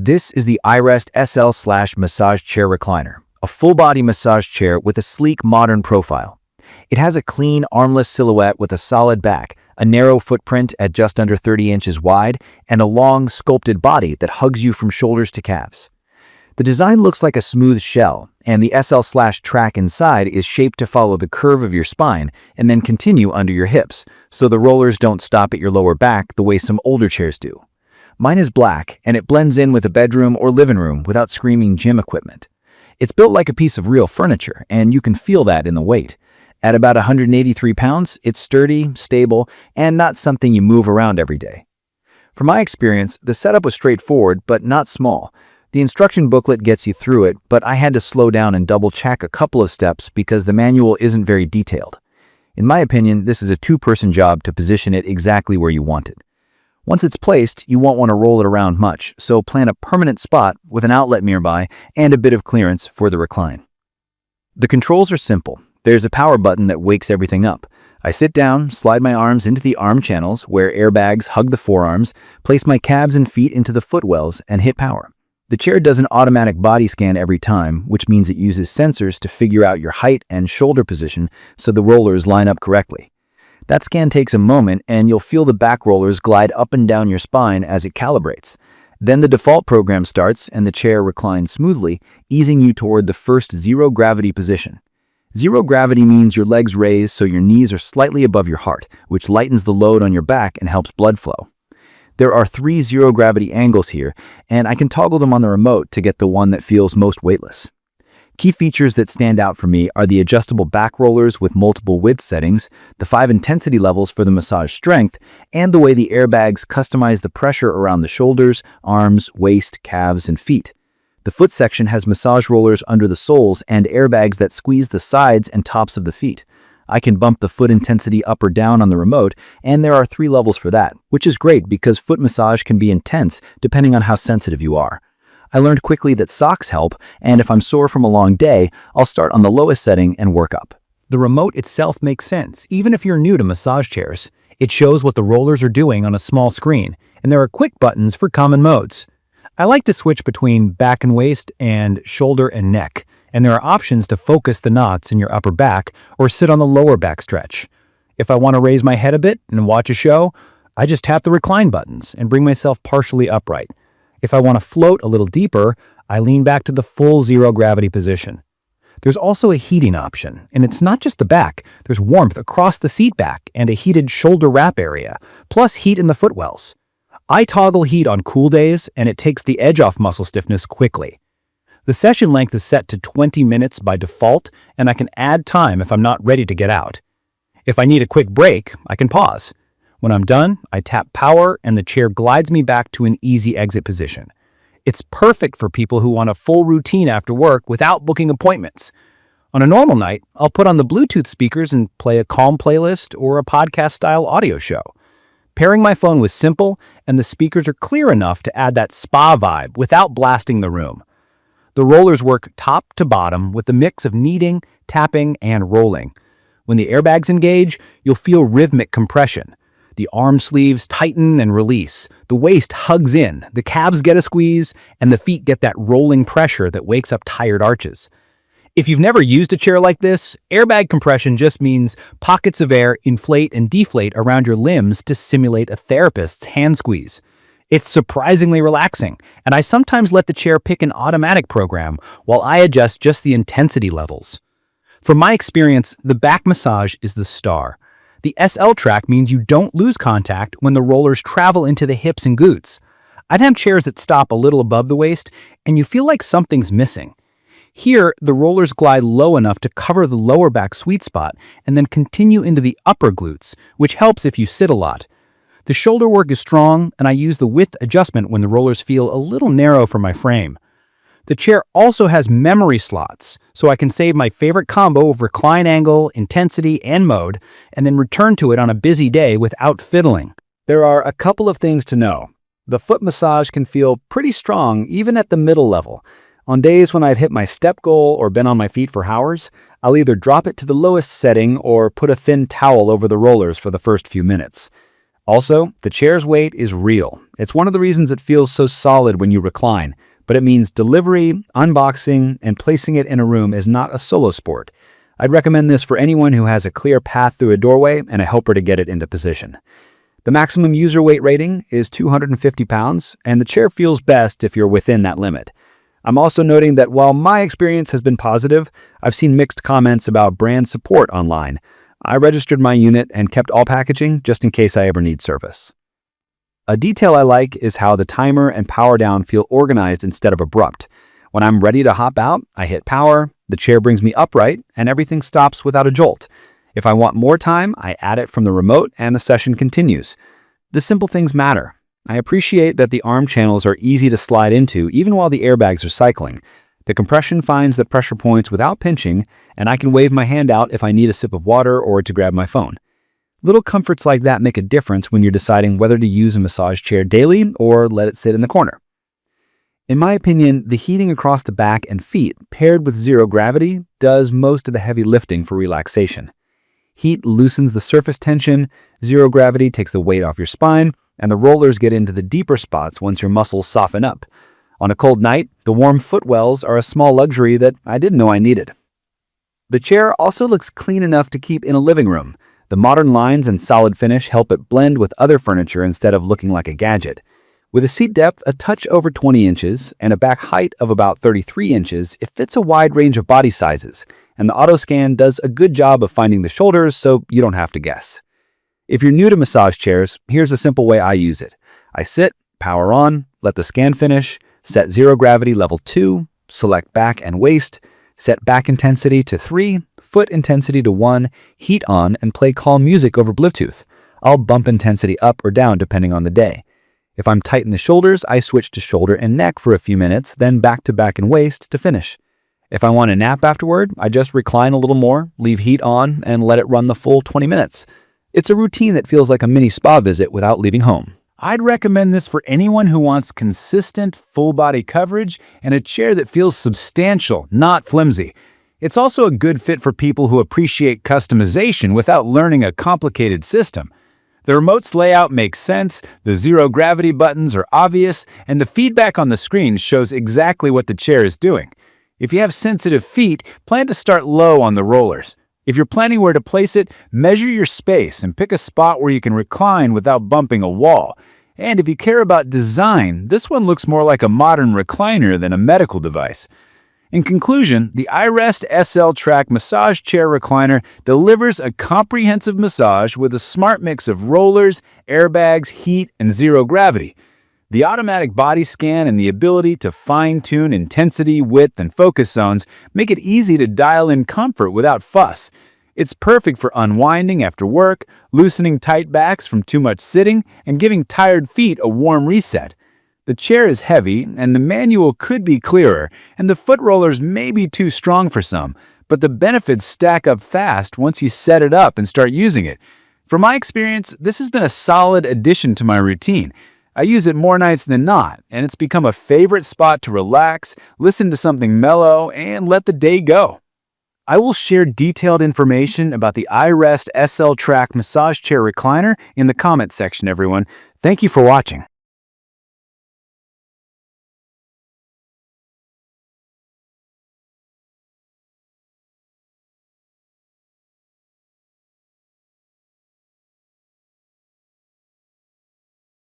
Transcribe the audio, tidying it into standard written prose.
This is the iRest SL/Massage Chair Recliner, a full-body massage chair with a sleek, modern profile. It has a clean, armless silhouette with a solid back, a narrow footprint at just under 30 inches wide, and a long, sculpted body that hugs you from shoulders to calves. The design looks like a smooth shell, and the SL/track inside is shaped to follow the curve of your spine and then continue under your hips, so the rollers don't stop at your lower back the way some older chairs do. Mine is black, and it blends in with a bedroom or living room without screaming gym equipment. It's built like a piece of real furniture, and you can feel that in the weight. At about 183 pounds, it's sturdy, stable, and not something you move around every day. From my experience, the setup was straightforward but not small. The instruction booklet gets you through it, but I had to slow down and double-check a couple of steps because the manual isn't very detailed. In my opinion, this is a two-person job to position it exactly where you want it. Once it's placed, you won't want to roll it around much, so plan a permanent spot with an outlet nearby and a bit of clearance for the recline. The controls are simple. There's a power button that wakes everything up. I sit down, slide my arms into the arm channels where airbags hug the forearms, place my calves and feet into the footwells, and hit power. The chair does an automatic body scan every time, which means it uses sensors to figure out your height and shoulder position so the rollers line up correctly. That scan takes a moment, and you'll feel the back rollers glide up and down your spine as it calibrates. Then the default program starts and the chair reclines smoothly, easing you toward the first zero gravity position. Zero gravity means your legs raise so your knees are slightly above your heart, which lightens the load on your back and helps blood flow. There are 3 zero gravity angles here, and I can toggle them on the remote to get the one that feels most weightless. Key features that stand out for me are the adjustable back rollers with multiple width settings, the 5 intensity levels for the massage strength, and the way the airbags customize the pressure around the shoulders, arms, waist, calves, and feet. The foot section has massage rollers under the soles and airbags that squeeze the sides and tops of the feet. I can bump the foot intensity up or down on the remote, and there are 3 levels for that, which is great because foot massage can be intense depending on how sensitive you are. I learned quickly that socks help, and if I'm sore from a long day, I'll start on the lowest setting and work up. The remote itself makes sense, even if you're new to massage chairs. It shows what the rollers are doing on a small screen, and there are quick buttons for common modes. I like to switch between back and waist and shoulder and neck, and there are options to focus the knots in your upper back or sit on the lower back stretch. If I want to raise my head a bit and watch a show, I just tap the recline buttons and bring myself partially upright. If I want to float a little deeper, I lean back to the full zero gravity position. There's also a heating option, and it's not just the back. There's warmth across the seat back and a heated shoulder wrap area, plus heat in the footwells. I toggle heat on cool days, and it takes the edge off muscle stiffness quickly. The session length is set to 20 minutes by default, and I can add time if I'm not ready to get out. If I need a quick break, I can pause. When I'm done, I tap power and the chair glides me back to an easy exit position. It's perfect for people who want a full routine after work without booking appointments. On a normal night, I'll put on the Bluetooth speakers and play a calm playlist or a podcast-style audio show. Pairing my phone was simple, and the speakers are clear enough to add that spa vibe without blasting the room. The rollers work top to bottom with a mix of kneading, tapping, and rolling. When the airbags engage, you'll feel rhythmic compression. The arm sleeves tighten and release, the waist hugs in, the calves get a squeeze, and the feet get that rolling pressure that wakes up tired arches. If you've never used a chair like this, airbag compression just means pockets of air inflate and deflate around your limbs to simulate a therapist's hand squeeze. It's surprisingly relaxing, and I sometimes let the chair pick an automatic program while I adjust just the intensity levels. From my experience, the back massage is the star. The SL track means you don't lose contact when the rollers travel into the hips and glutes. I'd have chairs that stop a little above the waist, and you feel like something's missing. Here, the rollers glide low enough to cover the lower back sweet spot and then continue into the upper glutes, which helps if you sit a lot. The shoulder work is strong, and I use the width adjustment when the rollers feel a little narrow for my frame. The chair also has memory slots, so I can save my favorite combo of recline angle, intensity, and mode, and then return to it on a busy day without fiddling. There are a couple of things to know. The foot massage can feel pretty strong even at the middle level. On days when I've hit my step goal or been on my feet for hours, I'll either drop it to the lowest setting or put a thin towel over the rollers for the first few minutes. Also, the chair's weight is real. It's one of the reasons it feels so solid when you recline, but it means delivery, unboxing, and placing it in a room is not a solo sport. I'd recommend this for anyone who has a clear path through a doorway and a helper to get it into position. The maximum user weight rating is 250 pounds, and the chair feels best if you're within that limit. I'm also noting that while my experience has been positive, I've seen mixed comments about brand support online. I registered my unit and kept all packaging just in case I ever need service. A detail I like is how the timer and power down feel organized instead of abrupt. When I'm ready to hop out, I hit power, the chair brings me upright, and everything stops without a jolt. If I want more time, I add it from the remote and the session continues. The simple things matter. I appreciate that the arm channels are easy to slide into even while the airbags are cycling. The compression finds the pressure points without pinching, and I can wave my hand out if I need a sip of water or to grab my phone. Little comforts like that make a difference when you're deciding whether to use a massage chair daily or let it sit in the corner. In my opinion, the heating across the back and feet paired with zero gravity does most of the heavy lifting for relaxation. Heat loosens the surface tension, zero gravity takes the weight off your spine, and the rollers get into the deeper spots once your muscles soften up. On a cold night, the warm footwells are a small luxury that I didn't know I needed. The chair also looks clean enough to keep in a living room. The modern lines and solid finish help it blend with other furniture instead of looking like a gadget. With a seat depth a touch over 20 inches and a back height of about 33 inches, it fits a wide range of body sizes, and the auto scan does a good job of finding the shoulders so you don't have to guess. If you're new to massage chairs, here's a simple way I use it. I sit, power on, let the scan finish, set zero gravity level 2, select back and waist, set back intensity to 3, foot intensity to 1, heat on, and play calm music over Bluetooth. I'll bump intensity up or down depending on the day. If I'm tight in the shoulders, I switch to shoulder and neck for a few minutes, then back to back and waist to finish. If I want a nap afterward, I just recline a little more, leave heat on, and let it run the full 20 minutes. It's a routine that feels like a mini spa visit without leaving home. I'd recommend this for anyone who wants consistent, full-body coverage and a chair that feels substantial, not flimsy. It's also a good fit for people who appreciate customization without learning a complicated system. The remote's layout makes sense, the zero-gravity buttons are obvious, and the feedback on the screen shows exactly what the chair is doing. If you have sensitive feet, plan to start low on the rollers. If you're planning where to place it, measure your space and pick a spot where you can recline without bumping a wall. And if you care about design, this one looks more like a modern recliner than a medical device. In conclusion, the iRest SL Track Massage Chair Recliner delivers a comprehensive massage with a smart mix of rollers, airbags, heat, and zero gravity. The automatic body scan and the ability to fine-tune intensity, width, and focus zones make it easy to dial in comfort without fuss. It's perfect for unwinding after work, loosening tight backs from too much sitting, and giving tired feet a warm reset. The chair is heavy, and the manual could be clearer, and the foot rollers may be too strong for some, but the benefits stack up fast once you set it up and start using it. From my experience, this has been a solid addition to my routine. I use it more nights than not, and it's become a favorite spot to relax, listen to something mellow, and let the day go. I will share detailed information about the iRest SL Track Massage Chair Recliner in the comment section, everyone. Thank you for watching.